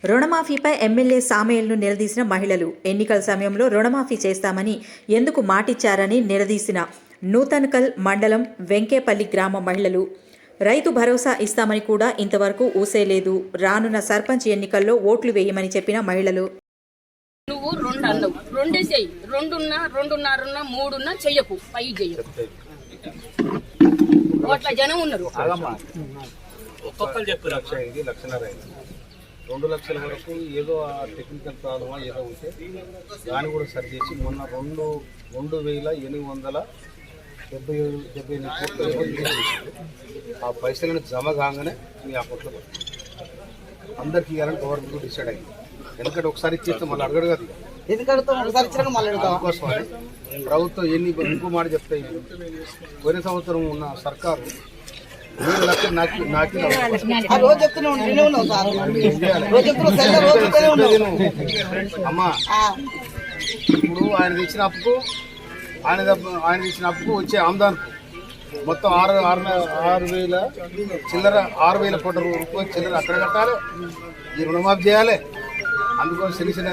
రుణమాఫీపై MLA సామేల్ను నిలదీసిన మహిళలు. ఎన్నికల సమయంలో రుణమాఫీ చేస్తామని ఎందుకు మాటిచ్చారని నిలదీసిన నూతన్కల్ మండలం వెంకేపల్లి గ్రామ మహిళలు. రైతు భరోసా ఇస్తామని కూడా ఇంతవరకు ఊసేలేదు. రానున్న సర్పంచ్ ఎన్నికల్లో ఓట్లు వేయమని చెప్పిన మహిళలు. నువ్వు 2 అన్నావు, 2 చెయ్యి, 2 ఉన్నా 2.5 3 ఉన్నా చెయ్యకు, 5 చెయ్యకు. అట్లా జనం ఉన్నారు. ఒక్కొక్కరు చెప్పు 1,00,000 2 లక్షల వరకు ఏదో టెక్నికల్ ప్రాబ్లమా ఏదో ఉంటే దాన్ని కూడా సరి చేసి మొన్న 2,778 కోట్లు ఆ పైసలను జమ కాగానే మీ అకౌంట్లో అందరికీ ఇవ్వాలని గవర్నమెంట్ డిసైడ్ అయింది. ఎందుకంటే ఒకసారి ఇచ్చేస్తే మళ్ళీ అడగడు కదా, అందుకోసమని ప్రభుత్వం ఇంకో మాట చెప్తాయి. పోయిన సంవత్సరం ఉన్న సర్కారు 3 లక్షలు అమ్మా. ఇప్పుడు ఆయన తెచ్చిన అప్పుకు వచ్చే ఆమ్దాన్కు మొత్తం 6,000 చిల్లర 6,000 కోట్ల రూపాయలు చిల్లర అక్కడ కట్టాలి, ఈ రుణమాఫీ చేయాలి. అందుకోసం చిన్న